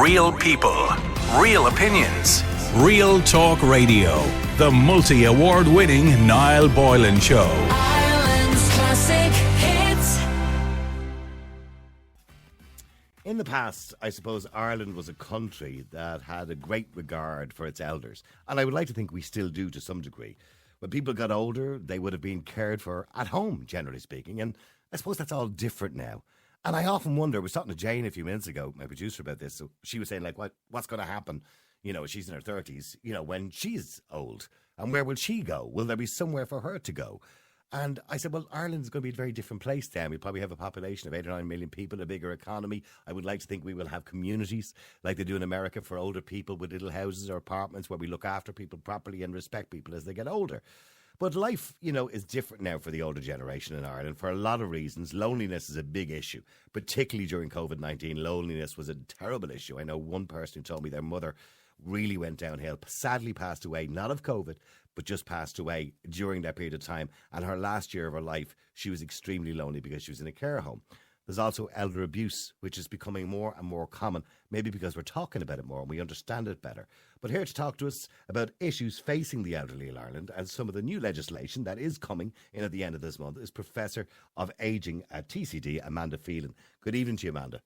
Real people, real opinions, Real Talk Radio. The multi-award winning Niall Boylan Show. Ireland's classic hits. In the past, I suppose Ireland was a country that had a great regard for its elders. And I would like to think we still do to some degree. When people got older, they would have been cared for at home, generally speaking. And I suppose that's all different now. And I often wonder, I was talking to Jane a few minutes ago, my producer, about this. So she was saying, like, what's going to happen? You know, she's in her 30s, you know, when she's old. And where will she go? Will there be somewhere for her to go? And I said, well, Ireland's going to be a very different place then. We'll probably have a population of 8 or 9 million people, a bigger economy. I would like to think we will have communities like they do in America for older people with little houses or apartments where we look after people properly and respect people as they get older. But life, you know, is different now for the older generation in Ireland for a lot of reasons. Loneliness is a big issue, particularly during COVID-19. Loneliness was a terrible issue. I know one person who told me their mother really went downhill, sadly passed away, not of COVID, but just passed away during that period of time. And her last year of her life, she was extremely lonely because she was in a care home. There's also elder abuse, which is becoming more and more common, maybe because we're talking about it more and we understand it better. But here to talk to us about issues facing the elderly in Ireland and some of the new legislation that is coming in at the end of this month is Professor of Ageing at TCD, Amanda Phelan. Good evening to you, Amanda.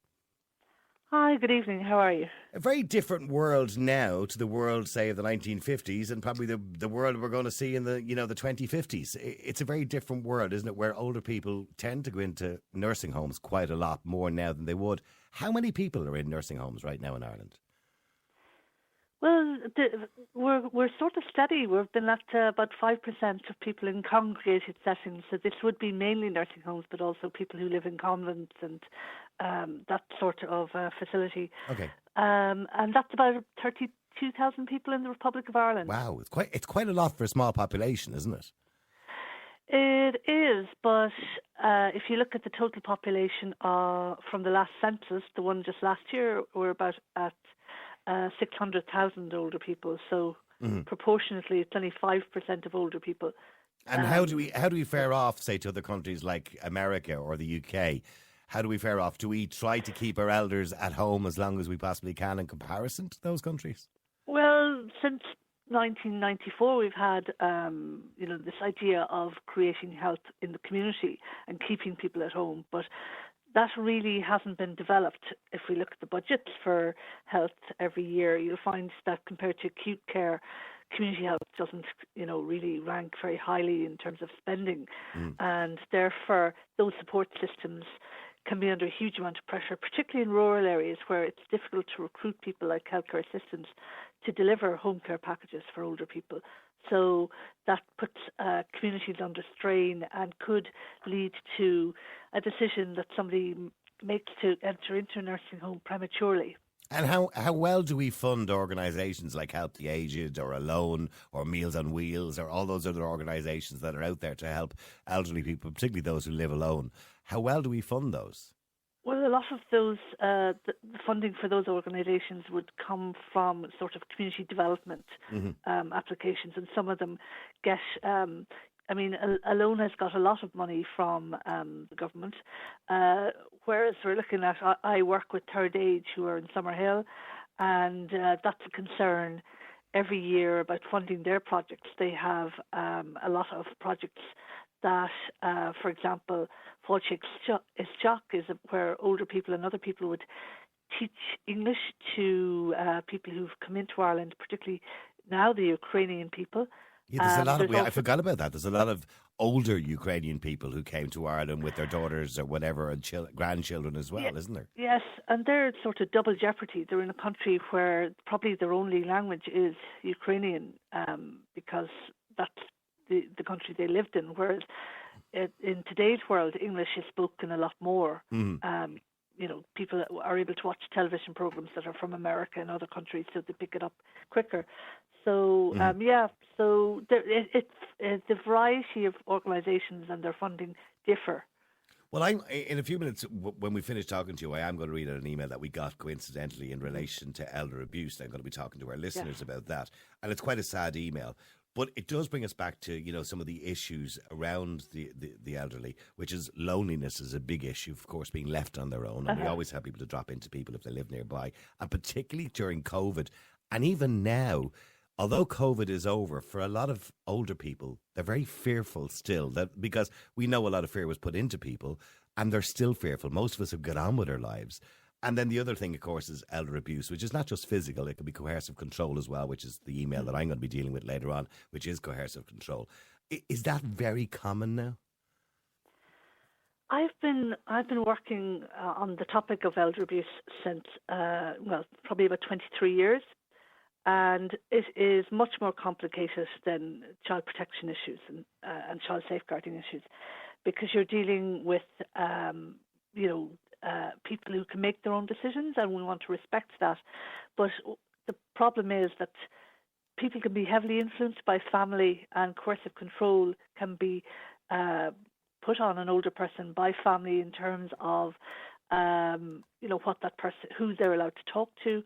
Hi, good evening. How are you? A very different world now to the world, say, of the 1950s and probably the world we're going to see in the 2050s. It's a very different world, isn't it, where older people tend to go into nursing homes quite a lot more now than they would. How many people are in nursing homes right now in Ireland? Well, we're sort of steady. We've been at about 5% of people in congregated settings. So this would be mainly nursing homes, but also people who live in convents and that sort of facility. Okay. And that's about 32,000 people in the Republic of Ireland. Wow, it's quite a lot for a small population, isn't it? It is, but if you look at the total population from the last census, the one just last year, we're about at 600,000 older people. So proportionately, it's only 5% of older people. And how do we fare off, say, to other countries like America or the UK? How do we fare off? Do we try to keep our elders at home as long as we possibly can in comparison to those countries? Well, since 1994, we've had this idea of creating health in the community and keeping people at home, but that really hasn't been developed. If we look at the budgets for health every year, you'll find that compared to acute care, community health doesn't, really rank very highly in terms of spending. And therefore, those support systems can be under a huge amount of pressure, particularly in rural areas where it's difficult to recruit people like healthcare assistants to deliver home care packages for older people. So that puts communities under strain and could lead to a decision that somebody makes to enter into a nursing home prematurely. And how well do we fund organisations like Help the Aged or Alone or Meals on Wheels or all those other organisations that are out there to help elderly people, particularly those who live alone? How well do we fund those? Well, a lot of those, the funding for those organisations would come from sort of community development applications, and some of them get, Alone has got a lot of money from the government, whereas we're looking at, I work with Third Age who are in Summerhill, and that's a concern every year about funding their projects. They have a lot of projects that, for example, Fáilte Isteach is where older people and other people would teach English to people who've come into Ireland, particularly now the Ukrainian people. Yeah, there's a lot of. I forgot about that. There's a lot of older Ukrainian people who came to Ireland with their daughters or whatever and grandchildren as well, isn't there? Yes, and they're sort of double jeopardy. They're in a country where probably their only language is Ukrainian, because that's the country they lived in. Whereas in today's world, English is spoken a lot more. People are able to watch television programs that are from America and other countries, so they pick it up quicker. So, so the variety of organisations and their funding differ. Well, in a few minutes, when we finish talking to you, I am going to read out an email that we got coincidentally in relation to elder abuse. I'm going to be talking to our listeners about that. And it's quite a sad email. But it does bring us back to, some of the issues around the elderly, which is loneliness is a big issue, of course, being left on their own. And we always have people to drop into people if they live nearby. And particularly during COVID, and even now, although COVID is over, for a lot of older people, they're very fearful still, that because we know a lot of fear was put into people, and they're still fearful. Most of us have got on with our lives. And then the other thing, of course, is elder abuse, which is not just physical. It can be coercive control as well, which is the email that I'm going to be dealing with later on, which is coercive control. Is that very common now? I've been working on the topic of elder abuse since, probably about 23 years. And it is much more complicated than child protection issues and child safeguarding issues, because you're dealing with, people who can make their own decisions, and we want to respect that. But the problem is that people can be heavily influenced by family, and coercive control can be put on an older person by family in terms of, what that person, who they're allowed to talk to,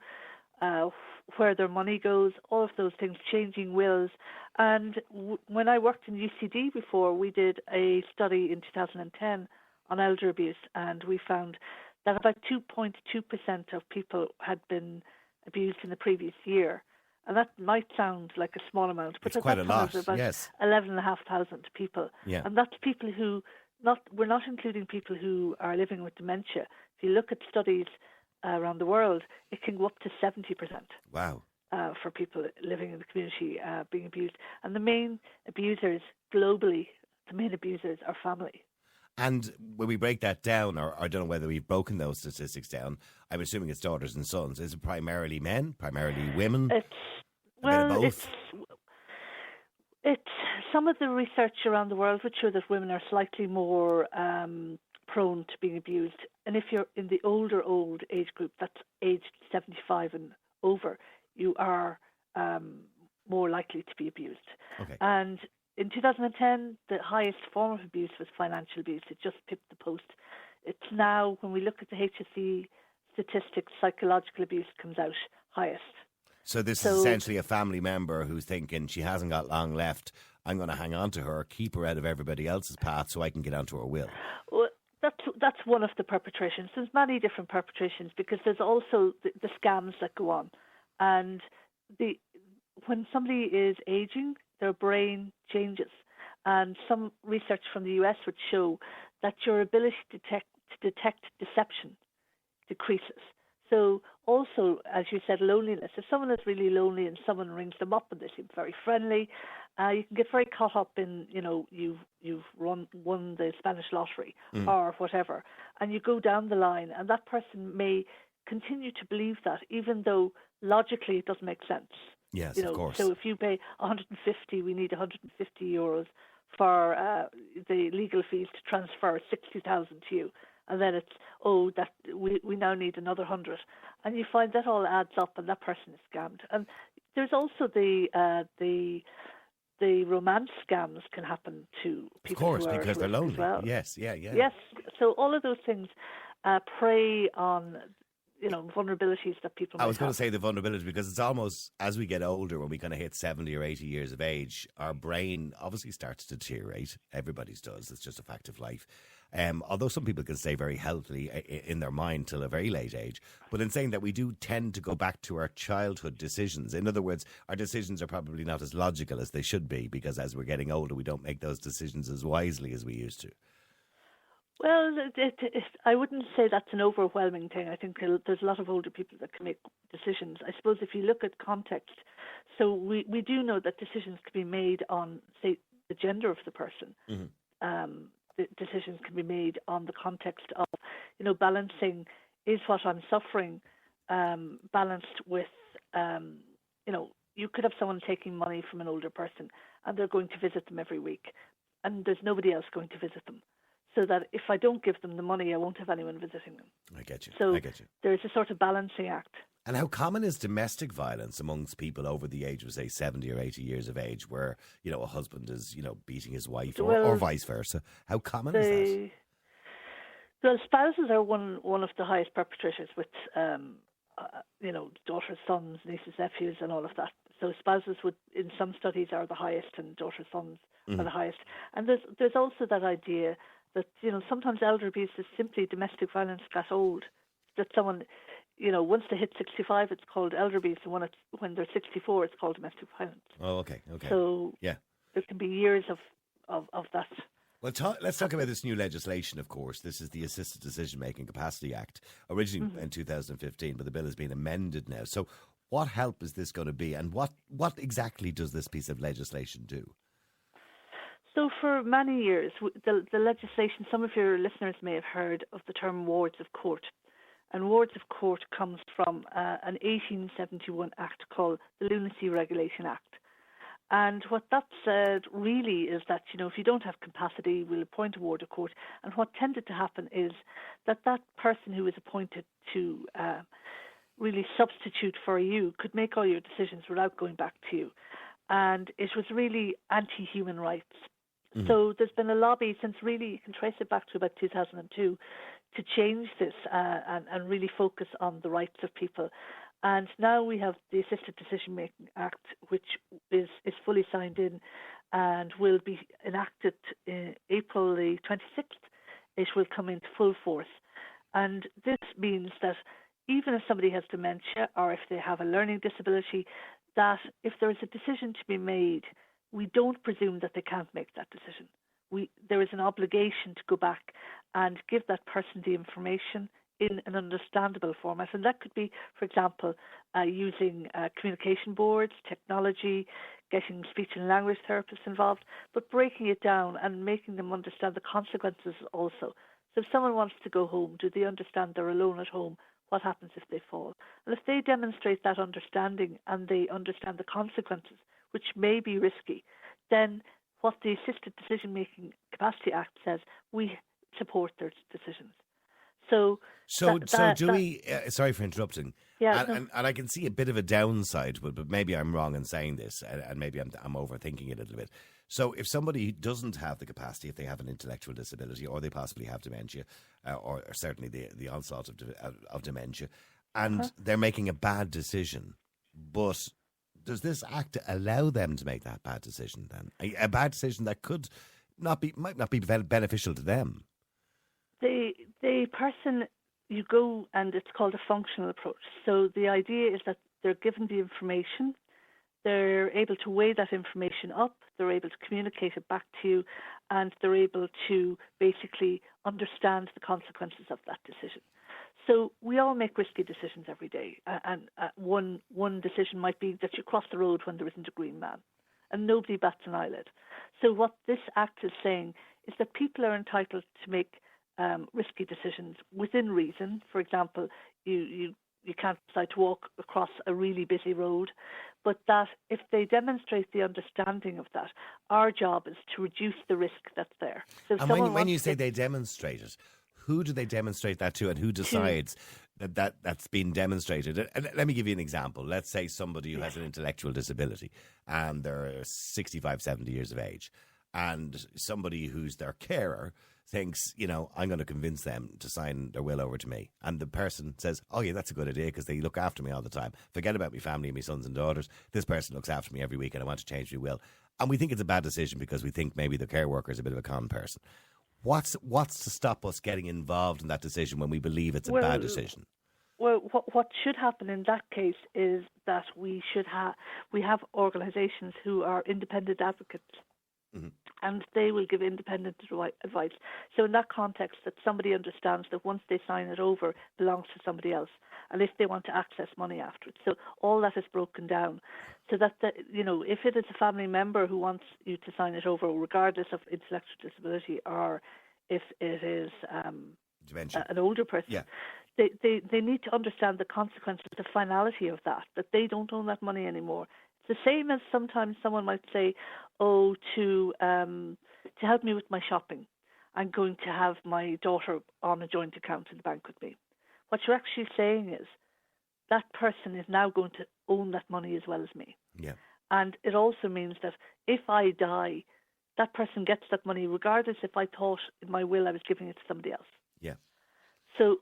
where their money goes, all of those things, changing wills. And when I worked in UCD before, we did a study in 2010 on elder abuse, and we found that about 2.2% of people had been abused in the previous year. And that might sound like a small amount, but it's quite a lot, about yes. 11,500 people. Yeah. And that's people who, we're not including people who are living with dementia. If you look at studies around the world, it can go up to 70%. Wow. For people living in the community being abused. And the main abusers globally, are family. And when we break that down, or I don't know whether we've broken those statistics down, I'm assuming it's daughters and sons. Is it primarily men, primarily women? It's some of the research around the world would show that women are slightly more prone to being abused. And if you're in the old age group, that's aged 75 and over, you are more likely to be abused. Okay. And in 2010, the highest form of abuse was financial abuse. It just pipped the post. It's now, when we look at the HSE statistics, psychological abuse comes out highest. So this is essentially a family member who's thinking she hasn't got long left. I'm going to hang on to her, keep her out of everybody else's path so I can get onto her will. Well, that's one of the perpetrations. There's many different perpetrations, because there's also the scams that go on. And when somebody is aging, their brain changes. And some research from the US would show that your ability to detect deception decreases. So also, as you said, loneliness. If someone is really lonely and someone rings them up and they seem very friendly, you can get very caught up in, you've won the Spanish lottery or whatever. And you go down the line, and that person may continue to believe that, even though logically it doesn't make sense. Yes, of course. So if you pay 150, we need 150 euros for the legal fees to transfer 60,000 to you. And then it's, that we now need another 100. And you find that all adds up, and that person is scammed. And there's also the romance scams can happen to people. Of course, because they're lonely. Well. Yes, yeah. Yes, so all of those things prey on vulnerabilities that people might have. I was going to say the vulnerability, because it's almost, as we get older, when we kind of hit 70 or 80 years of age, our brain obviously starts to deteriorate. Everybody's does. It's just a fact of life. Although some people can stay very healthy in their mind till a very late age. But in saying that, we do tend to go back to our childhood decisions. In other words, our decisions are probably not as logical as they should be, because as we're getting older, we don't make those decisions as wisely as we used to. Well, I wouldn't say that's an overwhelming thing. I think there's a lot of older people that can make decisions. I suppose if you look at context, so we do know that decisions can be made on, say, the gender of the person. Mm-hmm. The decisions can be made on the context of, balancing, is what I'm suffering balanced with, you could have someone taking money from an older person and they're going to visit them every week, and there's nobody else going to visit them. So that if I don't give them the money, I won't have anyone visiting them. I get you. So I get you. There's a sort of balancing act. And how common is domestic violence amongst people over the age of, say, 70 or 80 years of age, where, a husband is, beating his wife, or vice versa? How common is that? Well, spouses are one of the highest perpetrators with, daughters, sons, nieces, nephews, and all of that. So spouses would, in some studies, are the highest, and daughter sons are the highest. And there's also that idea that, sometimes elder abuse is simply domestic violence got old. That someone, once they hit 65, it's called elder abuse, and when they're 64, it's called domestic violence. Oh, okay. So yeah, there can be years of that. Well, let's talk about this new legislation, of course. This is the Assisted Decision-Making Capacity Act, originally in 2015, but the bill has been amended now. So what help is this going to be, and what exactly does this piece of legislation do? So for many years, the legislation, some of your listeners may have heard of the term wards of court. And wards of court comes from an 1871 act called the Lunacy Regulation Act. And what that said really is that, if you don't have capacity, we'll appoint a ward of court. And what tended to happen is that person who was appointed to really substitute for you could make all your decisions without going back to you. And it was really anti-human rights. Mm-hmm. So there's been a lobby since, really, you can trace it back to about 2002, to change this and really focus on the rights of people. And now we have the Assisted Decision Making Act, which is fully signed in and will be enacted April the 26th. It will come into full force. And this means that even if somebody has dementia or if they have a learning disability, that if there is a decision to be made, we don't presume that they can't make that decision. There is an obligation to go back and give that person the information in an understandable format. And that could be, for example, using communication boards, technology, getting speech and language therapists involved, but breaking it down and making them understand the consequences also. So if someone wants to go home, do they understand they're alone at home? What happens if they fall? And if they demonstrate that understanding and they understand the consequences, which may be risky, then what the Assisted Decision-Making Capacity Act says, we support their decisions. So do we? Sorry for interrupting. Yeah, and I can see a bit of a downside, but maybe I'm wrong in saying this, and maybe I'm overthinking it a little bit. So if somebody doesn't have the capacity, if they have an intellectual disability, or they possibly have dementia, or certainly the onslaught of dementia, and they're making a bad decision, but does this act allow them to make that bad decision then? A bad decision that might not be beneficial to them? The person, you go, and it's called a functional approach. So the idea is that they're given the information, they're able to weigh that information up, they're able to communicate it back to you, and they're able to basically understand the consequences of that decision. So we all make risky decisions every day, and one decision might be that you cross the road when there isn't a green man, and nobody bats an eyelid. So what this act is saying is that people are entitled to make risky decisions within reason. For example, you can't decide to walk across a really busy road, but that if they demonstrate the understanding of that, our job is to reduce the risk that's there. So and when you say they demonstrate it, who do they demonstrate that to, and who decides that's been demonstrated? And let me give you an example. Let's say somebody who has an intellectual disability and they're 65, 70 years of age, and somebody who's their carer thinks, I'm going to convince them to sign their will over to me. And the person says, oh yeah, that's a good idea because they look after me all the time. Forget about my family and my sons and daughters. This person looks after me every week and I want to change my will. And we think it's a bad decision because we think maybe the care worker is a bit of a con person. What's to stop us getting involved in that decision when we believe it's a bad decision? Well, what should happen in that case is that we have organisations who are independent advocates. Mm-hmm. And they will give independent advice. So in that context, that somebody understands that once they sign it over, it belongs to somebody else, and if they want to access money afterwards. So all that is broken down, so that if it is a family member who wants you to sign it over, regardless of intellectual disability, or if it is an older person, yeah. They need to understand the consequences, the finality of that they don't own that money anymore. It's the same as sometimes someone might say, to help me with my shopping, I'm going to have my daughter on a joint account in the bank with me. What you're actually saying is that person is now going to own that money as well as me. Yeah. And it also means that if I die, that person gets that money regardless if I thought in my will I was giving it to somebody else. Yeah. So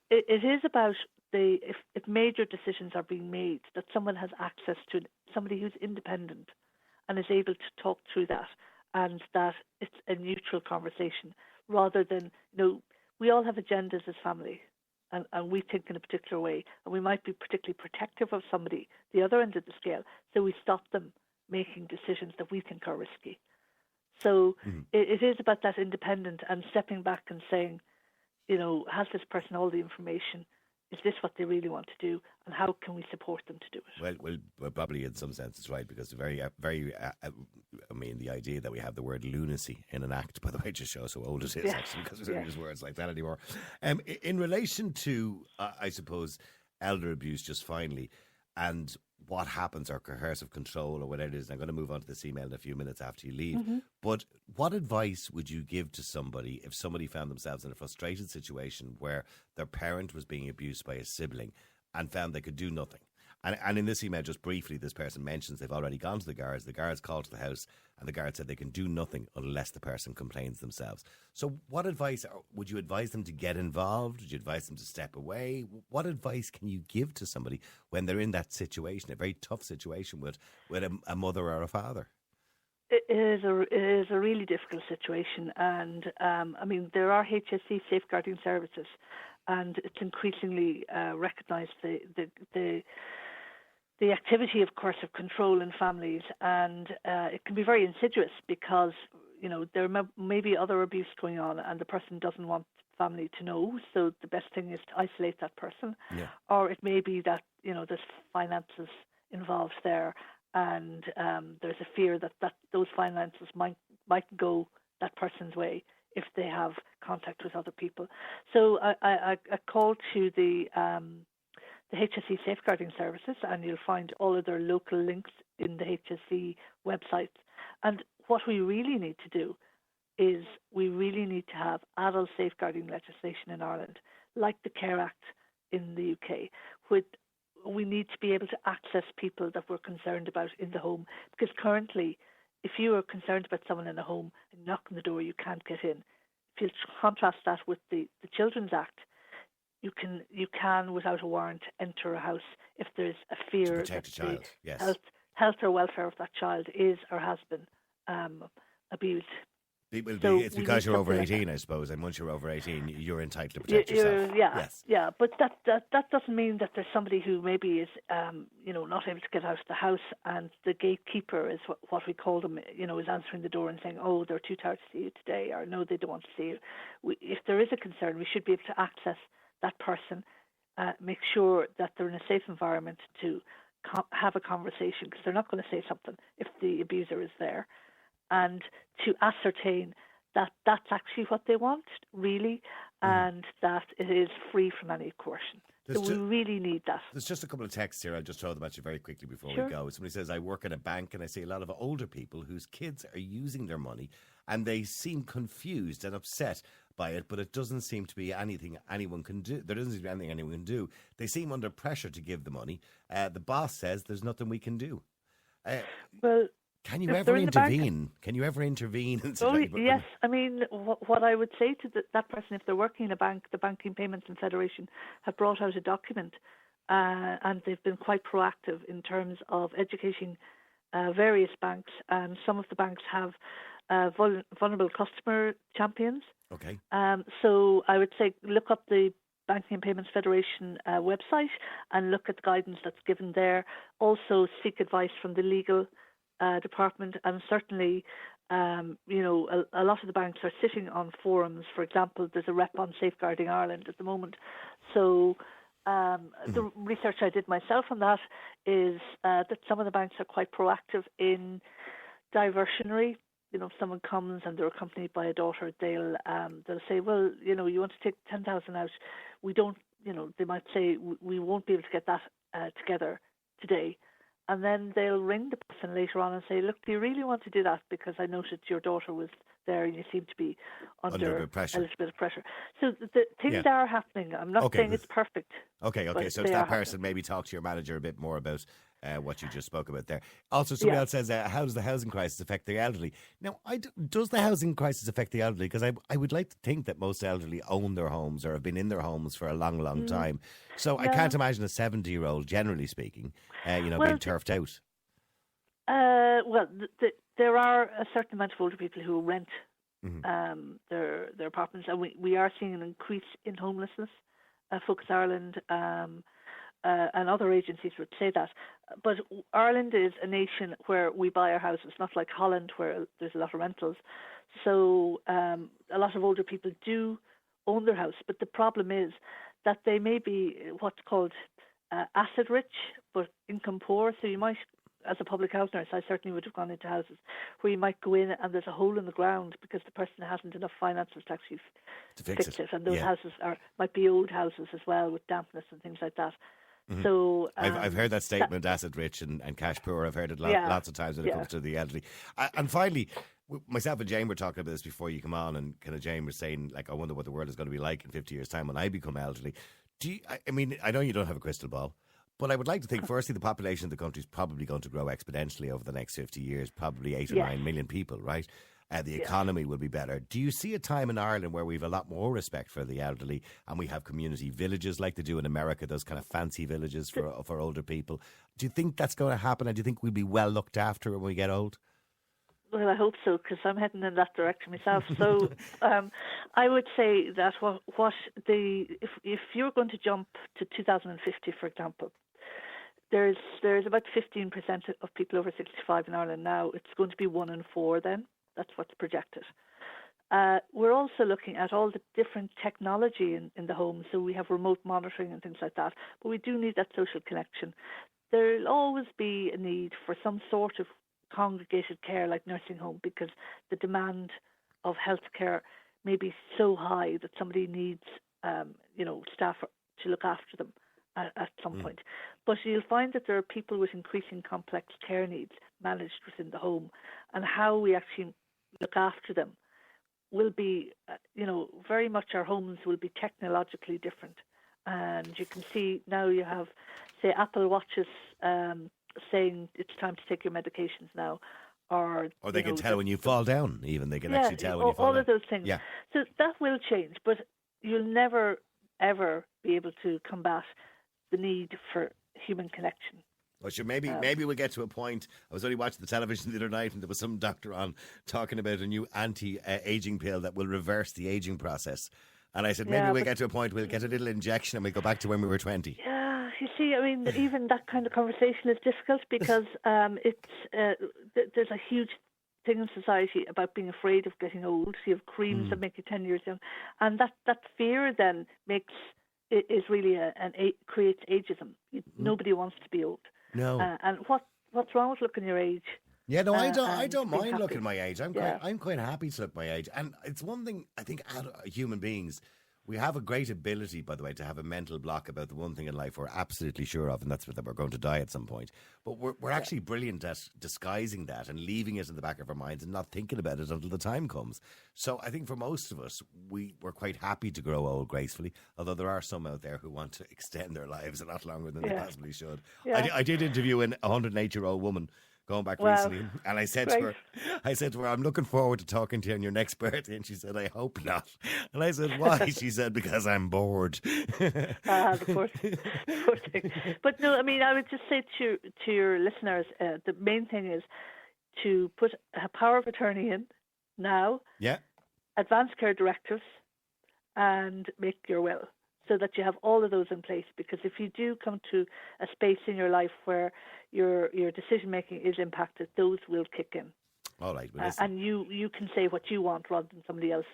it is about if major decisions are being made, that someone has access to somebody who's independent and is able to talk through that, and that it's a neutral conversation rather than, we all have agendas as family, and we think in a particular way, and we might be particularly protective of somebody, the other end of the scale, so we stop them making decisions that we think are risky. So it is about that independent and stepping back and saying, has this person all the information? Is this what they really want to do? And how can we support them to do it? Well, probably in some sense it's right, because the idea that we have the word lunacy in an act, by the way, just shows how old it is, actually, because we don't use words like that anymore. In relation to, I suppose, elder abuse, just finally, and what happens, or coercive control, or whatever it is. I'm going to move on to this email in a few minutes after you leave. But what advice would you give to somebody if somebody found themselves in a frustrated situation where their parent was being abused by a sibling and found they could do nothing? And in this email, just briefly, this person mentions they've already gone to the guards called to the house, and the guards said they can do nothing unless the person complains themselves. So what advice, would you advise them to get involved? Would you advise them to step away? What advice can you give to somebody when they're in that situation, a very tough situation with a mother or a father? It is a really difficult situation, and there are HSE safeguarding services, and it's increasingly recognised the activity of coercive control in families, and it can be very insidious because there may be other abuse going on, and the person doesn't want family to know. So the best thing is to isolate that person, or it may be that there's finances involved there, and there's a fear that those finances might go that person's way if they have contact with other people. So I call to the HSE safeguarding services, and you'll find all of their local links in the HSE website. And what we really need to do is we really need to have adult safeguarding legislation in Ireland, like the Care Act in the UK, with we need to be able to access people that we're concerned about in the home, because currently, if you are concerned about someone in a home and knock on the door, you can't get in. If you contrast that with the Children's Act, you can without a warrant enter a house if there's a fear that the health or welfare of that child is or has been abused. It's because you're over 18, I suppose, and once you're over 18, you're entitled to protect yourself. Yeah, but that doesn't mean that there's somebody who maybe is, not able to get out of the house, and the gatekeeper is what we call them, is answering the door and saying, oh, they're too tired to see you today, or no, they don't want to see you. If there is a concern, we should be able to access that person, make sure that they're in a safe environment to have a conversation, because they're not going to say something if the abuser is there, and to ascertain that that's actually what they want, really, and that it is free from any coercion. So we really need that. There's just a couple of texts here. I'll just throw them at you very quickly before Sure. we go. Somebody says, I work at a bank and I see a lot of older people whose kids are using their money and they seem confused and upset by it, but it doesn't seem to be anything anyone can do. There doesn't seem to be anything anyone can do. They seem under pressure to give the money. The boss says there's nothing we can do. Can you ever intervene? Can you ever intervene? Yes. I mean, what I would say to that person, if they're working in a bank, the Banking Payments and Federation have brought out a document, and they've been quite proactive in terms of educating various banks. And some of the banks have vulnerable customer champions. Okay. So I would say look up the Banking and Payments Federation website and look at the guidance that's given there. Also seek advice from the legal department, and certainly, a lot of the banks are sitting on forums. For example, there's a rep on Safeguarding Ireland at the moment. So the research I did myself on that is that some of the banks are quite proactive in diversionary. If someone comes and they're accompanied by a daughter, they'll say, well, you want to take 10,000 out. We don't, they might say, we won't be able to get that together today. And then they'll ring the person later on and say, look, do you really want to do that? Because I noticed your daughter was there, and you seem to be under a bit of pressure. little bit of pressure. So the things are happening. I'm not saying it's perfect. Okay. but So they to are that person, happening. maybe talk to your manager a bit more about what you just spoke about there. Also, somebody else says, how does the housing crisis affect the elderly? Now, does the housing crisis affect the elderly? Because I would like to think that most elderly own their homes or have been in their homes for a long, long time. So I can't imagine a 70-year-old, generally speaking, being turfed out. There are a certain amount of older people who rent their apartments, and we are seeing an increase in homelessness. Focus Ireland and other agencies would say that. But Ireland is a nation where we buy our houses, not like Holland where there's a lot of rentals. So a lot of older people do own their house, but the problem is that they may be what's called asset rich but income poor. So you might, as a public house nurse, I certainly would have gone into houses where you might go in and there's a hole in the ground because the person hasn't enough finances to actually fix it. And those houses might be old houses as well with dampness and things like that. So I've heard that statement, asset rich and cash poor. I've heard it lots of times when it comes to the elderly. And finally, myself and Jane were talking about this before you come on, and kind of Jane was saying, like, I wonder what the world is going to be like in 50 years' time when I become elderly. I know you don't have a crystal ball, but I would like to think, firstly, the population of the country is probably going to grow exponentially over the next 50 years, probably 8 or 9 million people, right? The economy will be better. Do you see a time in Ireland where we have a lot more respect for the elderly and we have community villages like they do in America, those kind of fancy villages for older people? Do you think that's going to happen, and do you think we'll be well looked after when we get old? Well, I hope so, because I'm heading in that direction myself. So I would say that if you're going to jump to 2050, for example, there's about 15% of people over 65 in Ireland now. It's going to be 1 in 4 then. That's what's projected. We're also looking at all the different technology in the home. So we have remote monitoring and things like that. But we do need that social connection. There'll always be a need for some sort of congregated care like nursing home, because the demand of healthcare may be so high that somebody needs staff to look after them at some point. But you'll find that there are people with increasing complex care needs managed within the home, and how we actually look after them will be, very much our homes will be technologically different. And you can see now you have, say, Apple Watches saying it's time to take your medications now. Or they can tell when you fall down, even. They can actually tell when you fall down. All of those things. Yeah. So that will change, but you'll never, ever be able to combat the need for human connection. Well, sure, maybe we'll get to a point. I was only watching the television the other night, and there was some doctor on talking about a new anti-aging pill that will reverse the aging process. And I said, maybe we'll get to a point, we'll get a little injection and we'll go back to when we were 20. Yeah, you see, I mean, even that kind of conversation is difficult because there's a huge thing in society about being afraid of getting old. So you have creams that make you 10 years young. And that fear then is really creates ageism. Nobody wants to be old. No. And what's wrong with looking your age? Yeah, no, I don't mind looking my age. I'm quite happy to look my age. And it's one thing, I think, human beings, we have a great ability, by the way, to have a mental block about the one thing in life we're absolutely sure of, and that's that we're going to die at some point. But we're actually brilliant at disguising that and leaving it in the back of our minds and not thinking about it until the time comes. So I think for most of us, we're quite happy to grow old gracefully, although there are some out there who want to extend their lives a lot longer than they possibly should. Yeah. I did interview a 108-year-old woman going back recently, and I said to her, I'm looking forward to talking to you on your next birthday, and she said, I hope not. And I said, why? She said, because I'm bored. The poor thing. But no, I mean, I would just say to your listeners, the main thing is to put a power of attorney in now, advance care directives, and make your will, so that you have all of those in place. Because if you do come to a space in your life where your decision making is impacted, those will kick in. All right, and you can say what you want rather than somebody else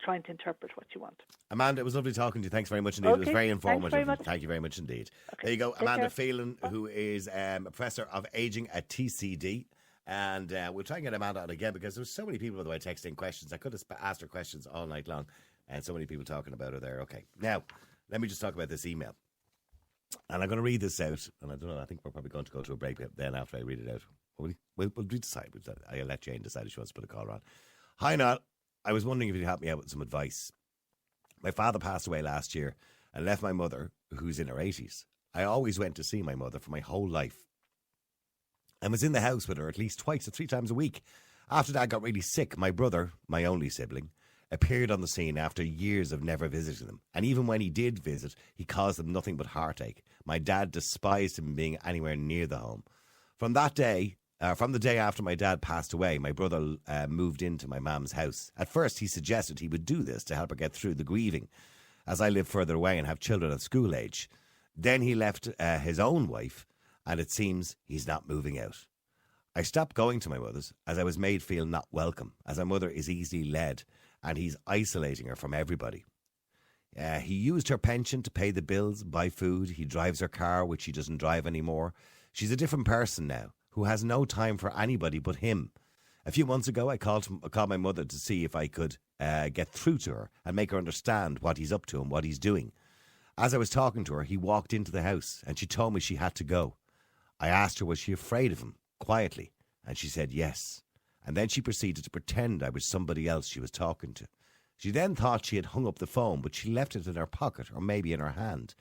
trying to interpret what you want. Amanda, it was lovely talking to you. Thanks very much indeed. Okay, it was very informative. Very much. Thank you very much indeed. Okay, there you go, take Amanda care. Phelan, who is a professor of ageing at TCD. And we'll try and get Amanda on again, because there's so many people, by the way, texting questions. I could have asked her questions all night long, and so many people talking about her there. Okay, now let me just talk about this email. And I'm going to read this out, and I don't know, I think we're probably going to go to a break then after I read it out. We'll decide. I'll let Jane decide if she wants to put a caller on. Hi, Niall. I was wondering if you'd help me out with some advice. My father passed away last year and left my mother, who's in her 80s. I always went to see my mother for my whole life and was in the house with her at least twice or three times a week. After Dad got really sick, my brother, my only sibling, appeared on the scene after years of never visiting them. And even when he did visit, he caused them nothing but heartache. My dad despised him being anywhere near the home. From the day after my dad passed away, my brother moved into my mum's house. At first, he suggested he would do this to help her get through the grieving, as I live further away and have children at school age. Then he left his own wife, and it seems he's not moving out. I stopped going to my mother's as I was made feel not welcome, as my mother is easily led, and he's isolating her from everybody. He used her pension to pay the bills, buy food. He drives her car, which she doesn't drive anymore. She's a different person now, who has no time for anybody but him. A few months ago, I called my mother to see if I could get through to her and make her understand what he's up to and what he's doing. As I was talking to her, he walked into the house and she told me she had to go. I asked her, was she afraid of him, quietly, and she said yes. And then she proceeded to pretend I was somebody else she was talking to. She then thought she had hung up the phone, but she left it in her pocket or maybe in her hand.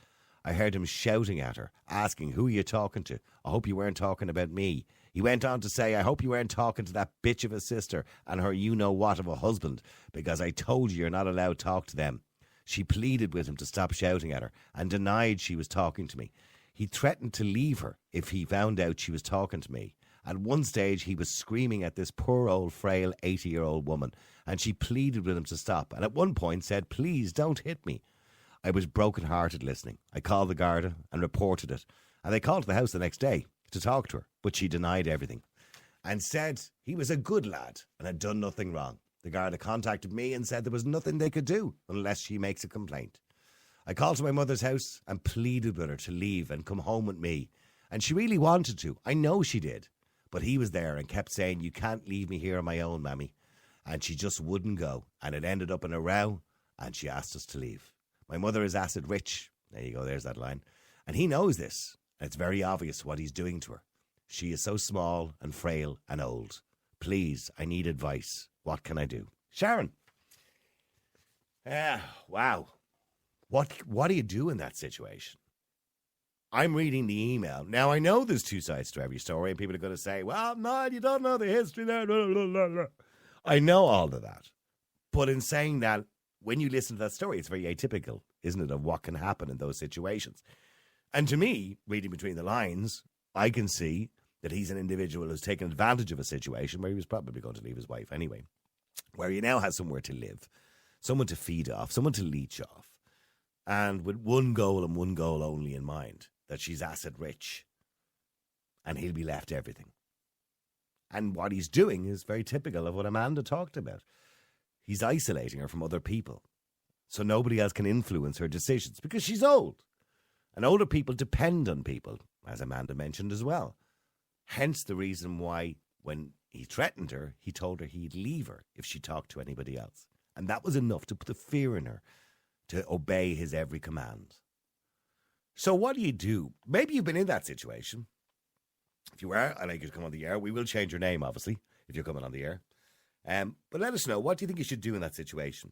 I heard him shouting at her, asking, who are you talking to? I hope you weren't talking about me. He went on to say, I hope you weren't talking to that bitch of a sister and her you-know-what of a husband, because I told you you're not allowed to talk to them. She pleaded with him to stop shouting at her and denied she was talking to me. He threatened to leave her if he found out she was talking to me. At one stage, he was screaming at this poor old frail 80-year-old woman, and she pleaded with him to stop, and at one point said, please don't hit me. I was broken-hearted listening. I called the Garda and reported it, and they called to the house the next day to talk to her, but she denied everything and said he was a good lad and had done nothing wrong. The Garda contacted me and said there was nothing they could do unless she makes a complaint. I called to my mother's house and pleaded with her to leave and come home with me, and she really wanted to. I know she did. But he was there and kept saying, you can't leave me here on my own, Mammy. And she just wouldn't go. And it ended up in a row, and she asked us to leave. My mother is acid rich. There you go, there's that line. And he knows this. And it's very obvious what he's doing to her. She is so small and frail and old. Please, I need advice. What can I do? Sharon. Wow. What do you do in that situation? I'm reading the email. Now, I know there's two sides to every story, and people are going to say, well, no, you don't know the history there. Blah, blah, blah, blah. I know all of that. But in saying that, when you listen to that story, it's very atypical, isn't it, of what can happen in those situations. And to me, reading between the lines, I can see that he's an individual who's taken advantage of a situation where he was probably going to leave his wife anyway, where he now has somewhere to live, someone to feed off, someone to leech off, and with one goal and one goal only in mind, that she's asset rich, and he'll be left everything. And what he's doing is very typical of what Amanda talked about. He's isolating her from other people, so nobody else can influence her decisions, because she's old. And older people depend on people, as Amanda mentioned as well. Hence the reason why, when he threatened her, he told her he'd leave her if she talked to anybody else. And that was enough to put the fear in her to obey his every command. So what do you do? Maybe you've been in that situation. If you are, I'd like you to come on the air. We will change your name, obviously, if you're coming on the air. But let us know, what do you think you should do in that situation?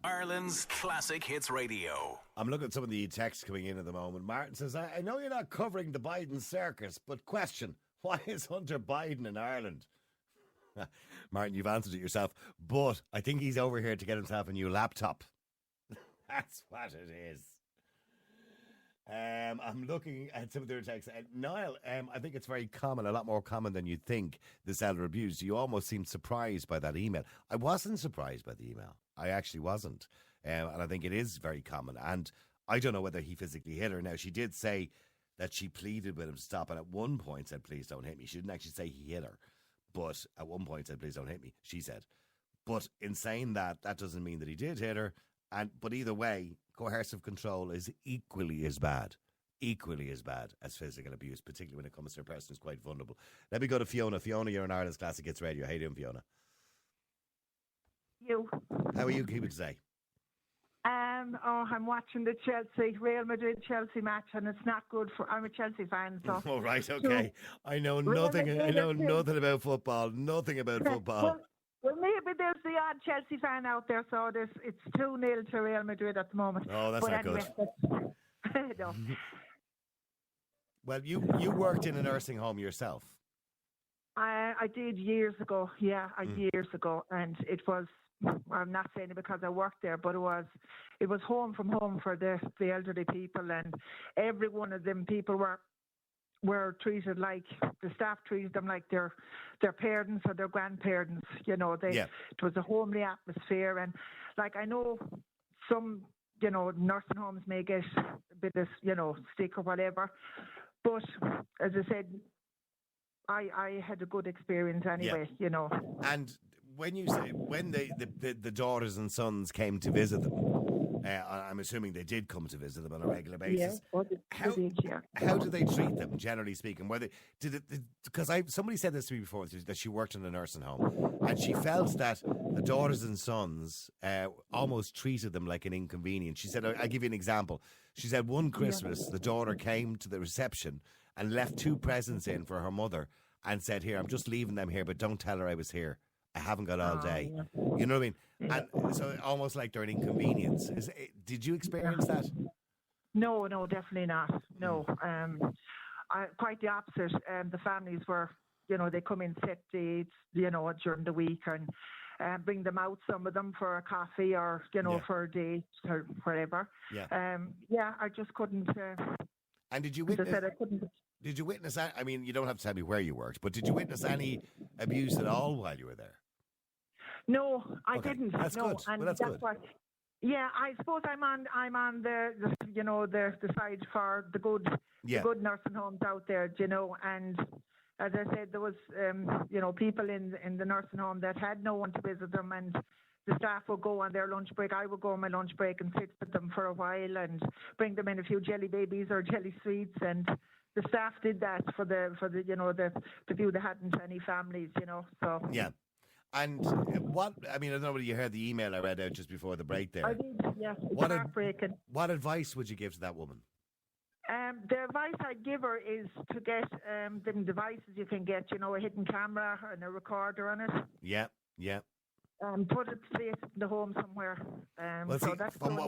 Ireland's Classic Hits Radio. I'm looking at some of the texts coming in at the moment. Martin says, I know you're not covering the Biden circus, but question, why is Hunter Biden in Ireland? Martin, you've answered it yourself, but I think he's over here to get himself a new laptop. That's what it is. I'm looking at some of their texts. Niall, I think it's very common, a lot more common than you'd think, this elder abuse. You almost seemed surprised by that email. I wasn't surprised by the email. I actually wasn't. And I think it is very common. And I don't know whether he physically hit her. Now, she did say that she pleaded with him to stop, and at one point said, please don't hit me. She didn't actually say he hit her, but at one point said, please don't hit me, she said. But in saying that, that doesn't mean that he did hit her. But either way, coercive control is equally as bad as physical abuse, particularly when it comes to a person who's quite vulnerable. Let me go to Fiona. Fiona, you're on Ireland's Classic Hits Radio. How you doing, Fiona? You. How are you keeping today? I'm watching the Real Madrid-Chelsea match, and it's not good for. I'm a Chelsea fan, so. Oh, right, okay. I know nothing. I know nothing about football. Nothing about football. Well, maybe there's the odd Chelsea fan out there, so it's 2-0 to Real Madrid at the moment. Oh, that's not good. No. Well, you worked in a nursing home yourself. I did years ago, years ago, and it was. I'm not saying it because I worked there, but it was home from home for the elderly people, and every one of them people were treated like the staff treated them like their parents or their grandparents. You know, it was a homely atmosphere, and like I know some nursing homes may get a bit of stick or whatever, but as I said, I had a good experience anyway. And when you say when the daughters and sons came to visit them, I'm assuming they did come to visit them on a regular basis. How did they treat them, generally speaking? Because somebody said this to me before that she worked in a nursing home, and she felt that the daughters and sons almost treated them like an inconvenience. She said, "I'll give you an example." She said one Christmas the daughter came to the reception and left 2 presents in for her mother and said, "Here, I'm just leaving them here, but don't tell her I was here. I haven't got all day." You know what I mean? And so almost like they're an inconvenience. Did you experience that? No, definitely not. No, quite the opposite. The families were, they come in set dates, during the week, and bring them out, some of them for a coffee or, for a date or whatever. I just couldn't. And did you witness? As I said, I couldn't. Did you witness that? I mean, you don't have to tell me where you worked, but did you witness any abuse at all while you were there? No, I didn't. That's good. And well, that's good. Yeah, I suppose I'm on the side for the good nursing homes out there, and as I said, there was people in the nursing home that had no one to visit them, and the staff would go on their lunch break. I would go on my lunch break and sit with them for a while and bring them in a few jelly babies or jelly sweets, and the staff did that for the few that hadn't any families, So yeah. And I don't know whether you heard the email I read out just before the break there. I did, yeah. It's heartbreaking. What advice would you give to that woman? The advice I'd give her is to get them devices you can get, a hidden camera and a recorder on it. Yeah. Put it safe in the home somewhere. Well, see,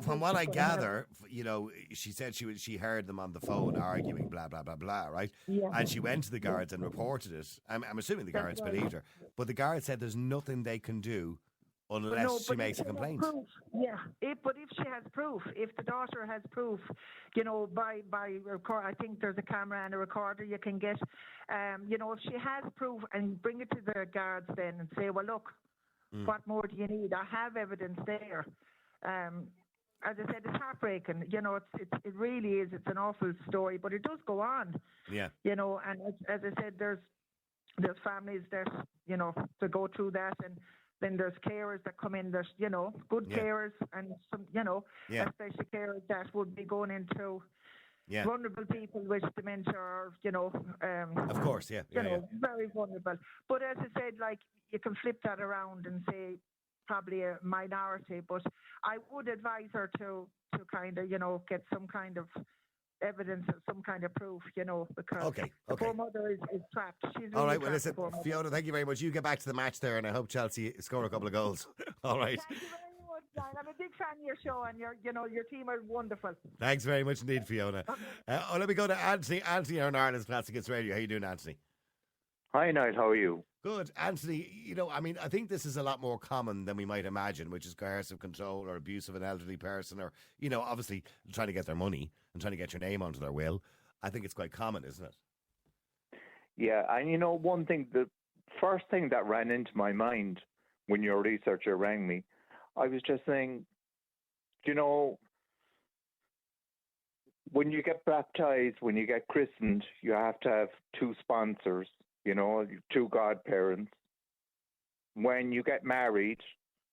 from what I gather, she said she heard them on the phone arguing, blah blah blah blah, right? Yeah. And she went to the guards and reported it. I'm assuming the guards believed her, but the guards said there's nothing they can do unless she makes a complaint. But if she has proof, if the daughter has proof, by record, I think there's a camera and a recorder you can get. If she has proof, and bring it to the guards then and say, well, look. What more do you need? I have evidence there. As I said, it's heartbreaking. It really is. It's an awful story, but it does go on. Yeah. And as I said, there's families that to go through that, and then there's carers that come in. There's good carers and some especially carers that would be going into. Yeah. Vulnerable people with dementia or, of course, very vulnerable. But as I said, like, you can flip that around and say probably a minority, but I would advise her to kind of, get some kind of evidence, some kind of proof, because the poor mother is trapped. She's really all right, well, trapped, listen, Fiona, thank you very much. You get back to the match there, and I hope Chelsea score a couple of goals. All right. Thank you very much, Brian. I'm a big fan of your show, and your team are wonderful. Thanks very much indeed, Fiona. Let me go to Anthony. Anthony on Ireland's Classic Hits Radio. How you doing, Anthony? Hi, Niall. How are you? Good. Anthony, I think this is a lot more common than we might imagine, which is coercive control or abuse of an elderly person or, obviously trying to get their money and trying to get your name onto their will. I think it's quite common, isn't it? Yeah, and one thing, the first thing that ran into my mind when your researcher rang me, I was just saying, when you get baptized, when you get christened, you have to have 2 sponsors, 2 godparents. When you get married,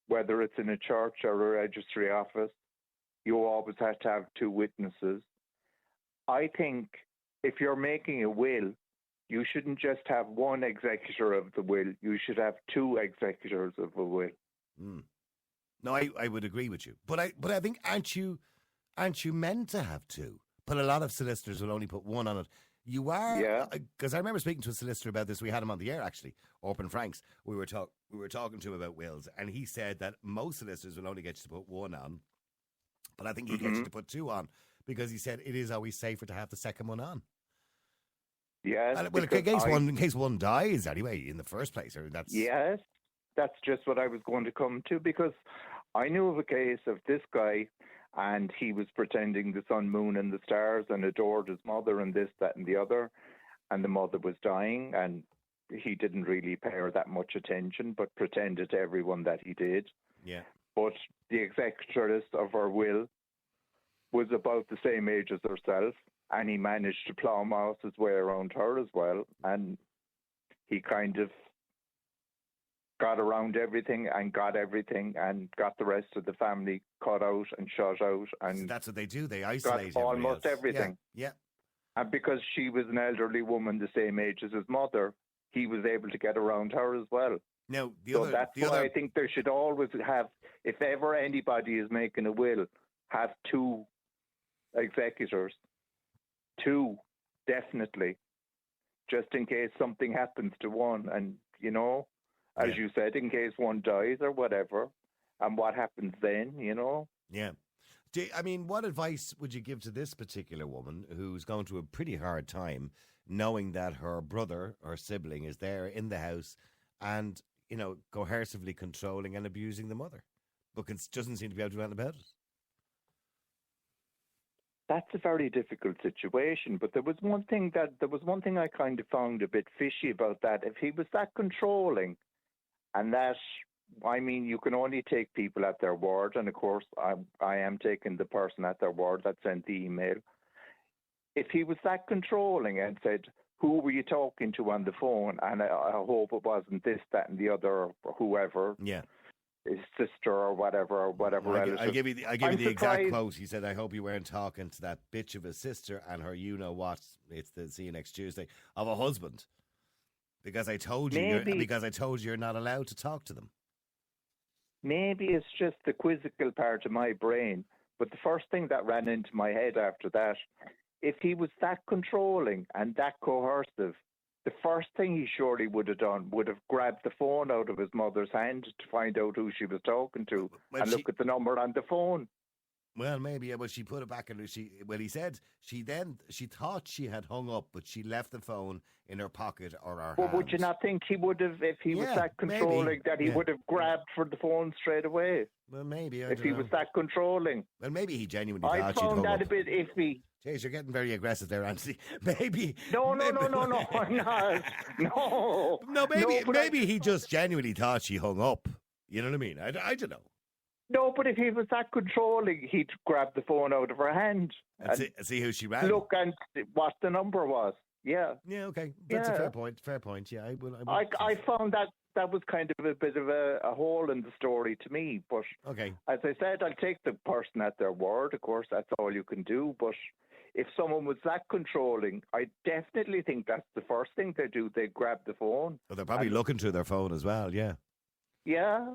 whether it's in a church or a registry office, you always have to have 2 witnesses. I think if you're making a will, you shouldn't just have 1 executor of the will. You should have 2 executors of the will. No, I would agree with you. But I think aren't you meant to have 2? But a lot of solicitors will only put one on it. You are, Yeah. because I remember speaking to a solicitor about this. We had him on the air actually, Orphan Franks. We were talking to him about wills, and he said that most solicitors will only get you to put one on, but I think he gets you to put two on because he said it is always safer to have the second one on. Yes. And, well, in case one dies anyway in the first place, or that's Yes, that's just what I was going to come to, because I knew of a case of this guy, and he was pretending the sun, moon, and the stars, and adored his mother, and this, that, and the other, and the mother was dying, and he didn't really pay her that much attention, but pretended to everyone that he did. yeah. But the executress of her will was about the same age as herself, and he managed to plough mouse his way around her as well, and he kind of got around everything and got the rest of the family cut out and shut out, So and that's what they do. They isolate got everybody almost else. everything. Yeah. And because she was an elderly woman the same age as his mother, he was able to get around her as well. Now So that's why I think there should always have, if ever anybody is making a will, have two executors. Two, definitely. Just in case something happens to one. And, as Yeah. you said, in case one dies or whatever. And what happens then, Yeah. What advice would you give to this particular woman who's going through a pretty hard time knowing that her brother or sibling is there in the house and, coercively controlling and abusing the mother, but doesn't seem to be able to do anything about it? That's a very difficult situation, but there was one thing I kind of found a bit fishy about that. If he was that controlling, and that, you can only take people at their word, and of course I am taking the person at their word that sent the email. If he was that controlling and said, who were you talking to on the phone? And I hope it wasn't this, that, and the other, or whoever. Yeah. His sister or whatever relative. I'll give you the I'm exact surprised- quote. He said, "I hope you weren't talking to that bitch of a sister and her you-know-what, it's the see you next Tuesday, of a husband. Because I told you you're not allowed to talk to them." Maybe it's just the quizzical part of my brain, but the first thing that ran into my head after that, if he was that controlling and that coercive, the first thing he surely would have done would have grabbed the phone out of his mother's hand to find out who she was talking to and look at the number on the phone. Well, maybe, yeah, but she put it back in. He said she thought she had hung up, but she left the phone in her pocket or her But hand. would you not think he would have, if he was Yeah, that controlling, maybe, that he yeah. would have grabbed for the phone straight away? Well, maybe. If he was that controlling. Well, maybe he genuinely I thought she'd found hung that up. a bit iffy. Jeez, you're getting very aggressive there, Anthony. Maybe. No, I'm not. No. No, maybe, but maybe he just genuinely thought she hung up. You know what I mean? I don't know. No, but if he was that controlling, he'd grab the phone out of her hand And see who she rang. look and what the number was. Yeah. Yeah, okay. That's a Yeah. fair point. Fair point. Yeah, I will. I found that was kind of a bit of a hole in the story to me. But Okay. as I said, I'll take the person at their word. Of course, that's all you can do. But if someone was that controlling, I definitely think that's the first thing they do. They grab the phone. Well, they're probably looking through their phone as well. Yeah. Yeah.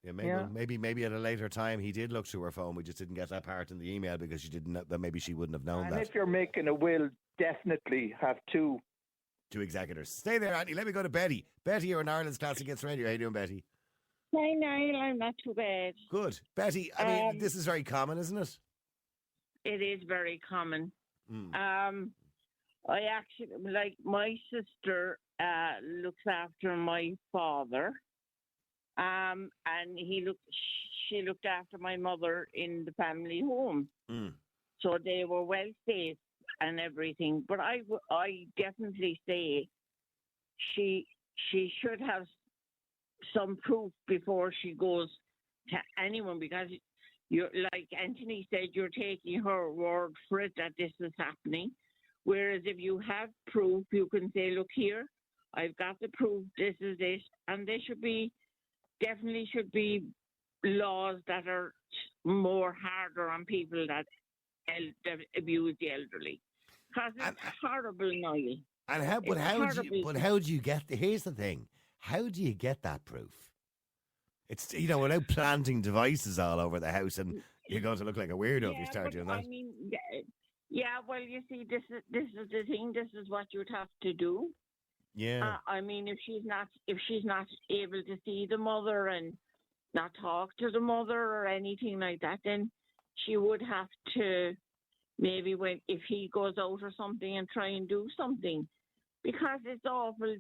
Maybe at a later time he did look through her phone. We just didn't get that part in the email because she didn't. That maybe she wouldn't have known And that. if you're making a will, definitely have two. Two executors. Stay there, Andy. Let me go to Betty. Betty, you're in Ireland's Classic Hits Radio. How you doing, Betty? Hi, Niall. I'm not too bad. Good, Betty. I mean, this is very common, isn't it? It is very common. Mm. I actually, like, my sister looks after my father, and she looked after my mother in the family home. Mm. So they were well safe and everything. But I definitely say she should have some proof before she goes to anyone, because you're, like Anthony said, you're taking her word for it that this is happening. Whereas if you have proof, you can say, look here, I've got the proof, this is it. And there definitely should be laws that are more harder on people that abuse the elderly. Because it's horrible, Niall. And how do you get? Here's the thing: how do you get that proof? It's without planting devices all over the house, and you're going to look like a weirdo if you start doing that. I mean, Yeah, well, you see, this is the thing. This is what you'd have to do. Yeah. I mean, if she's not able to see the mother and not talk to the mother or anything like that, then she would have to maybe if he goes out or something and try and do something, because it's awful.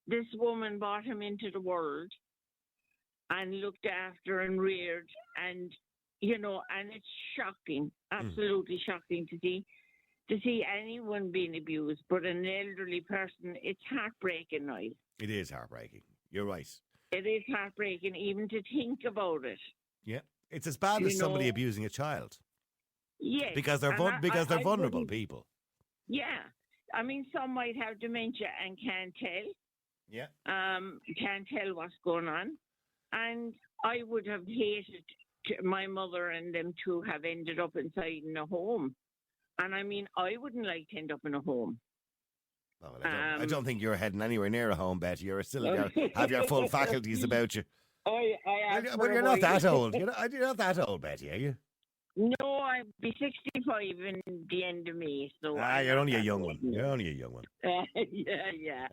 This woman brought him into the world and looked after and reared, and and it's shocking, absolutely shocking to see anyone being abused, but an elderly person, it's heartbreaking, Niall. It is heartbreaking. You're right. It is heartbreaking even to think about it. Yeah. It's as bad as somebody abusing a child. Yes. Because they're vulnerable wouldn't- people. Yeah. I mean, some might have dementia and can't tell. Yeah. Can't tell what's going on. And I would have hated my mother and them to have ended up inside in a home. And I mean, I wouldn't like to end up in a home. Well, I don't think you're heading anywhere near a home, Betty. You're still have your full faculties about you. But you're not that old. You're not that old, Betty, are you? No, I'll be 65 in the end of May. So you're only a young one. You're only a young one. yeah.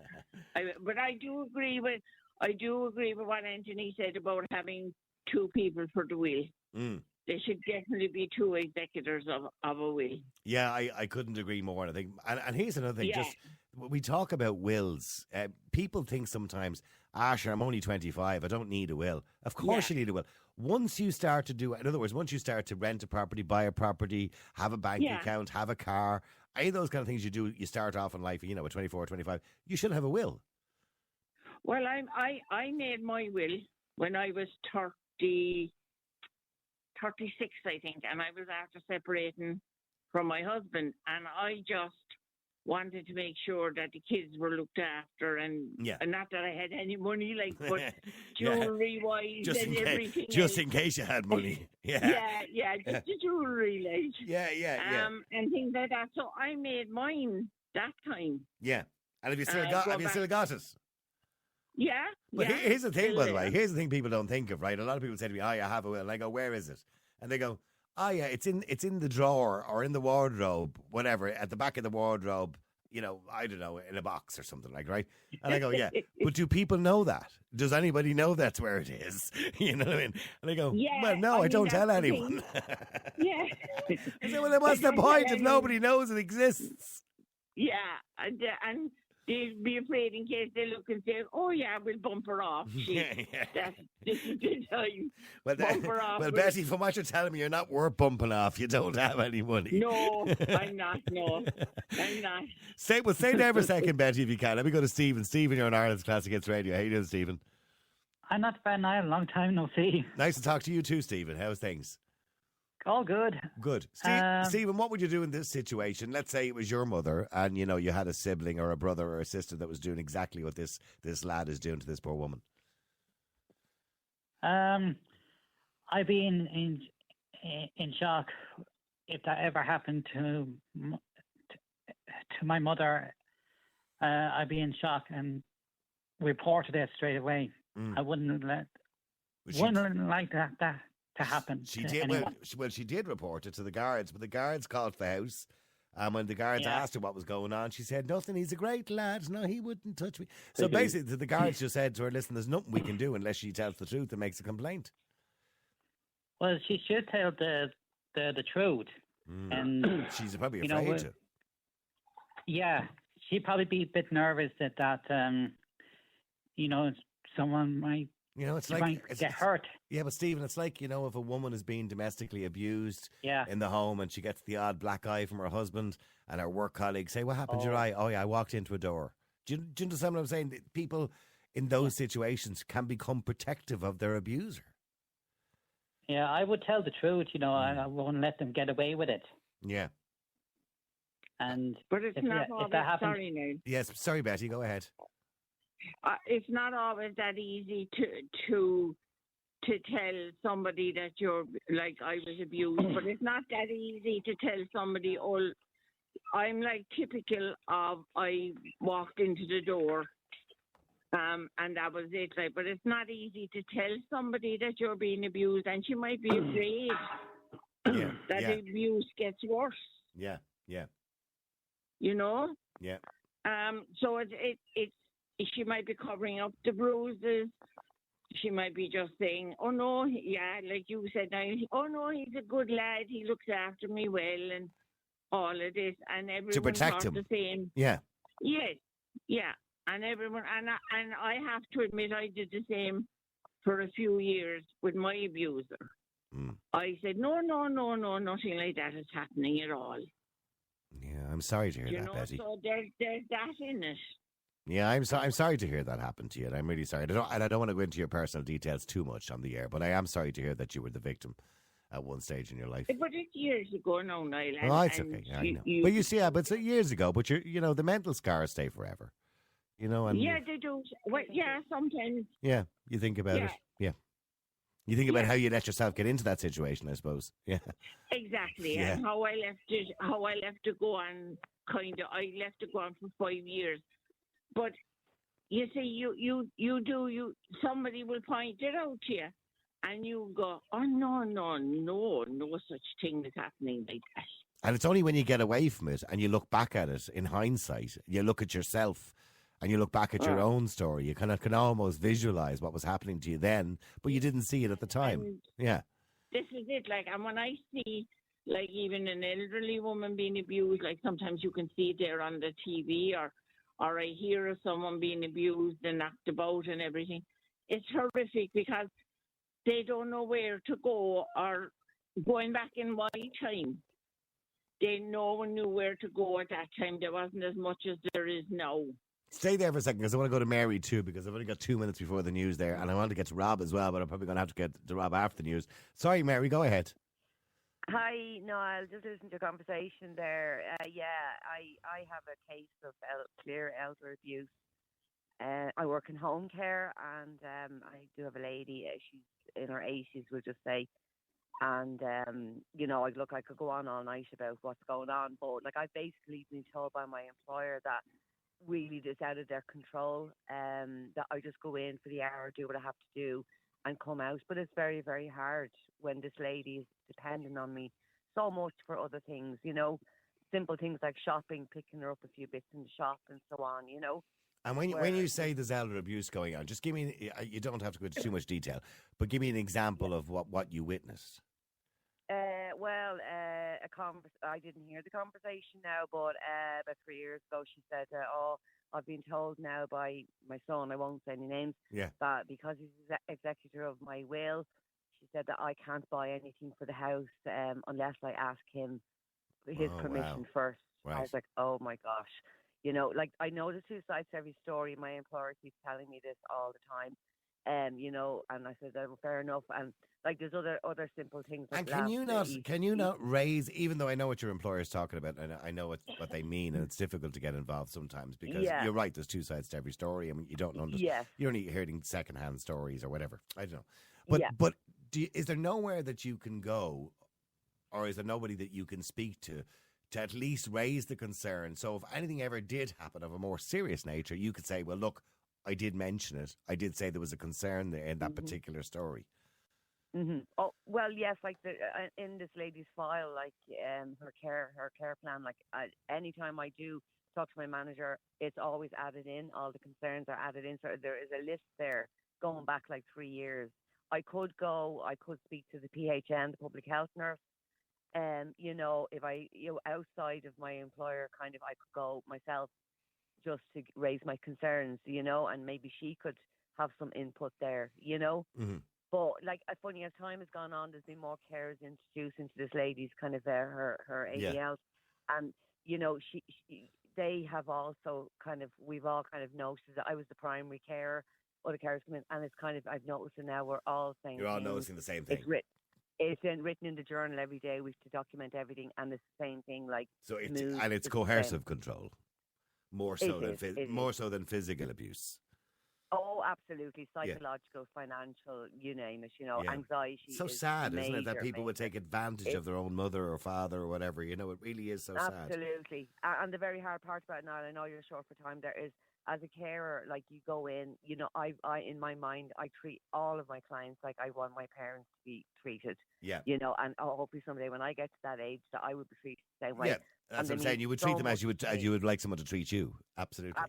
But I do agree with what Anthony said about having two people for the will. There should definitely be two executors of a will. Yeah, I couldn't agree more. I think, and here's another thing. Yeah. Just we talk about wills. People think sometimes, sure, I'm only 25. I don't need a will. Of course, you need a will. Once you start to do, in other words, once you start to rent a property, buy a property, have a bank account, have a car, any of those kind of things you do, you start off in life, at 24, 25, you should have a will. Well, I made my will when I was 36, I think, and I was after separating from my husband, and I just wanted to make sure that the kids were looked after, and not that I had any money, but jewelry wise and everything. Just in case you had money. Just the jewelry, and things like that. So I made mine that time. Yeah, and have you still got it? Yeah. But here's the thing, by the way. Here's the thing people don't think of, right? A lot of people say to me, "Oh, you have a will," and I go, "Where is it?" And they go, "Oh, yeah, it's in the drawer or in the wardrobe, whatever, at the back of the wardrobe. I don't know, in a box or something right?" And I go, "Yeah, but do people know that? Does anybody know that's where it is? You know what I mean?" And they go, "Well, no, I don't tell anyone." Yeah. I say, "Well, then what's the point if nobody knows it exists?" Yeah, and they'd be afraid in case they look and say, "Oh yeah, we'll bump her off." This is the time. Bump her off. Well, Betty, from what you're telling me, you're not worth bumping off. You don't have any money. No, I'm not. No, I'm not. Stay there for a second, Betty, if you can. Let me go to Stephen. Stephen, you're on Ireland's Classic Hits Radio. How you doing, Stephen? I'm not bad now. Long time no see. Nice to talk to you too, Stephen. How's things? All good. Good. Stephen, what would you do in this situation? Let's say it was your mother and, you had a sibling or a brother or a sister that was doing exactly what this lad is doing to this poor woman. I'd be in shock if that ever happened to my mother. I'd be in shock and reported it straight away. I wouldn't like that to happen. She did. Well, she did report it to the guards, but the guards called the house. And when the guards asked her what was going on, she said, "Nothing. He's a great lad. No, he wouldn't touch me." So basically, the guards just said to her, "Listen, there's nothing we can do unless she tells the truth and makes a complaint." Well, she should tell the truth. And she's probably afraid to. Yeah, she'd probably be a bit nervous that someone might. It's like get hurt. Yeah, but Stephen, it's like, if a woman is being domestically abused in the home and she gets the odd black eye from her husband and her work colleagues say, "What happened to your eye?" "Oh, yeah, I walked into a door." Do you understand what I'm saying? People in those situations can become protective of their abuser. Yeah, I would tell the truth. I won't let them get away with it. Yeah. But it's not always, sorry, Neil. Yes, sorry, Betty, go ahead. It's not always that easy to tell somebody that you're, like, I was abused, but it's not that easy to tell somebody, "Oh, I'm like typical of I walked into the door, and that was it." Like, but it's not easy to tell somebody that you're being abused, and she might be afraid that the abuse gets worse. Yeah. Yeah. You know. Yeah. So it's she might be covering up the bruises. She might be just saying, "Oh no, yeah," like you said. Now, "Oh no, he's a good lad. He looks after me well," and all of this, and everyone protect thought him. the same. Yeah. Yes, yeah, and everyone, and I have to admit, I did the same for a few years with my abuser. I said, no, nothing like that is happening at all. Yeah, I'm sorry to hear that, Betty. So there's that in it. Yeah, I'm sorry to hear that happened to you. And I'm really sorry. I don't want to go into your personal details too much on the air, but I am sorry to hear that you were the victim at one stage in your life. But it's years ago now, Niall. Oh, it's okay. Yeah, I know. But you see, but it's years ago. But the mental scars stay forever. And yeah, they do. Well, yeah, sometimes. Yeah, you think about it. Yeah, you think about how you let yourself get into that situation. I suppose. Yeah. Exactly, Yeah. and how I left to go on. I left to go on for 5 years, but you see, somebody will point it out to you, and you go, oh no such thing is happening like that. And it's only when you get away from it and you look back at it in hindsight, you look at yourself and you look back at your own story, you kind of can almost visualize what was happening to you then, but you didn't see it at the time. And yeah. This is it. And when I see, even an elderly woman being abused, sometimes you can see it there on the TV, or I hear of someone being abused and knocked about and everything. It's horrific because they don't know where to go, or going back in my time, no one knew where to go at that time. There wasn't as much as there is now. Stay there for a second because I want to go to Mary too, because I've only got 2 minutes before the news there, and I want to get to Rob as well, but I'm probably going to have to get to Rob after the news. Sorry, Mary, go ahead. Hi, Niall. Just listening to your conversation there. I have a case of clear elder abuse. I work in home care, and I do have a lady. She's in her 80s, we'll just say. And, I could go on all night about what's going on, but I've basically been told by my employer that really it's out of their control, that I just go in for the hour, do what I have to do and come out. But it's very, very hard when this lady is dependent on me so much for other things, simple things like shopping, picking her up a few bits in the shop and so on, And when you say there's elder abuse going on, just give me, you don't have to go into too much detail, but give me an example of what you witnessed. I didn't hear the conversation now, but about 3 years ago, she said, I've been told now by my son, I won't say any names, that because he's the executor of my will, she said that I can't buy anything for the house unless I ask him his permission first. Right. I was like, oh my gosh. I know the two sides to every story. My employer keeps telling me this all the time. And I said, well, fair enough. And there's other simple things. And can you not raise, even though I know what your employer is talking about, and I know what they mean, and it's difficult to get involved sometimes because you're right. There's two sides to every story. I mean, you don't understand. You're only hearing secondhand stories or whatever. I don't know. But is there nowhere that you can go, or is there nobody that you can speak to at least raise the concern? So if anything ever did happen of a more serious nature, you could say, well, look, I did mention it. I did say there was a concern there in that particular story. Mm-hmm. Oh well, yes. In this lady's file, her care plan. Anytime I do talk to my manager, it's always added in. All the concerns are added in. So there is a list there going back 3 years. I could speak to the PHN, the public health nurse. If I outside of my employer, I could go myself, just to raise my concerns, and maybe she could have some input there, Mm-hmm. But funny, as time has gone on, there's been more carers introduced into this lady's her ADLs, and they have also we've all noticed that I was the primary carer, other carers come in, and it's I've noticed that now we're all saying you're all noticing the same thing. It's written in the journal every day. We have to document everything, and it's the same thing. It's coercive control. More so than physical abuse. Oh, absolutely. Psychological, financial, you name it, anxiety. So sad, isn't it, that people would take advantage of their own mother or father or whatever, it really is so sad. Absolutely. And the very hard part about it now, I know you're short for time, there is, as a carer, you go in, I in my mind, I treat all of my clients like I want my parents to be treated. Yeah. And hopefully someday when I get to that age that I would be treated the same way. Yeah. That's they what I'm saying. mean You would so treat them as much to me. you would like someone to treat you. Absolutely.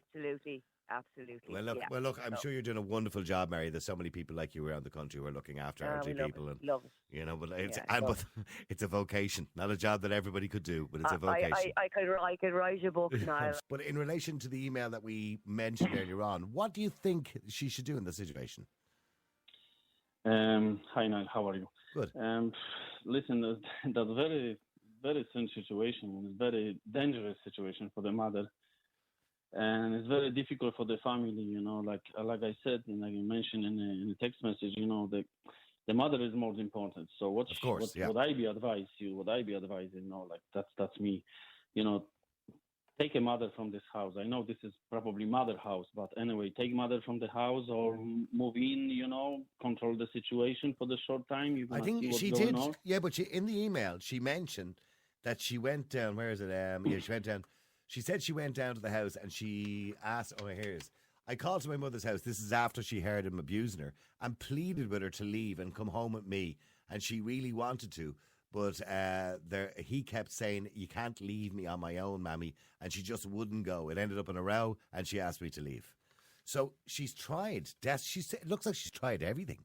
Absolutely. Yeah. Well, look. I'm So, sure you're doing a wonderful job, Mary. There's so many people like you around the country who are looking after elderly we love people, it. and Love it. you know, but it's Yeah, but it's a vocation, not a job that everybody could do, but it's a vocation. I could write a book, Niall. But in relation to the email that we mentioned earlier on, what do you think she should do in this situation? Hi, Niall. How are you? Good. Listen, that's very, very strange situation, and it's very dangerous situation for the mother, and it's very difficult for the family. You know, like I said, and like you mentioned in the text message, you know, the mother is more important. So what I be advising, you know, like that's me, you know. Take a mother from this house. I know this is probably mother house, but anyway, take mother from the house or move in, you know, control the situation for the short time. I think she did. Yeah, but in the email, she mentioned that she went down. Where is it? She went down. She said she went down to the house and she asked, here's. I called to my mother's house. This is after she heard him abusing her and pleaded with her to leave and come home with me. And she really wanted to. But he kept saying, you can't leave me on my own, Mammy. And she just wouldn't go. It ended up in a row and she asked me to leave. So she's tried. It looks like she's tried everything.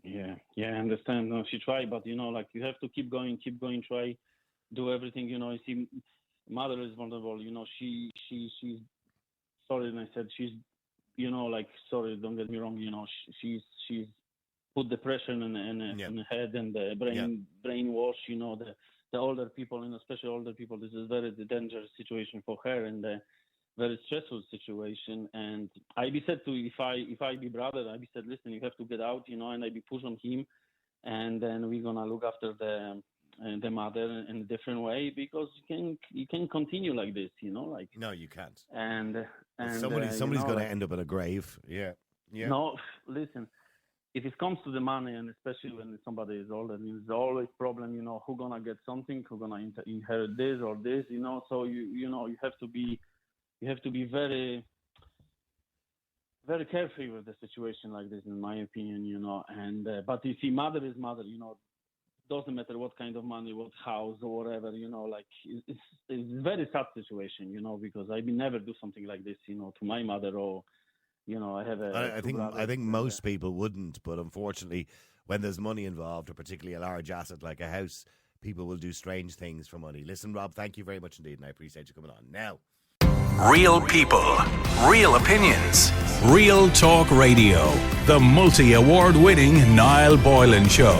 Yeah, I understand. No, she tried, but, you know, like you have to keep going, try, do everything. You know, you see, mother is vulnerable. You know, she's sorry, and I said she's, you know, like, sorry, don't get me wrong. You know, she's put depression in the head and the brainwash, you know, the older people, and especially older people. This is very dangerous situation for her and a very stressful situation. And I be said to, if I be brother, I be said, listen, you have to get out, you know, and I be push on him, and then we're gonna look after the mother in a different way, because you can continue like this, you know, like. No, you can't. And somebody's you know, going to end up in a grave. Yeah. No, listen. If it comes to the money, and especially when somebody is older, there's always problem, you know, who gonna get something, who gonna inherit this or this, you know. So you know, you have to be very, very careful with the situation like this, in my opinion, you know. And but you see, mother is mother, you know. Doesn't matter what kind of money, what house or whatever, you know. Like it's a very sad situation, you know, because I will never do something like this, you know, to my mother or. You know, I think most people wouldn't, but unfortunately, when there's money involved, or particularly a large asset like a house, people will do strange things for money. Listen, Rob, thank you very much indeed, and I appreciate you coming on. Now, real people, real opinions, Real Talk Radio, the multi-award winning Niall Boylan Show.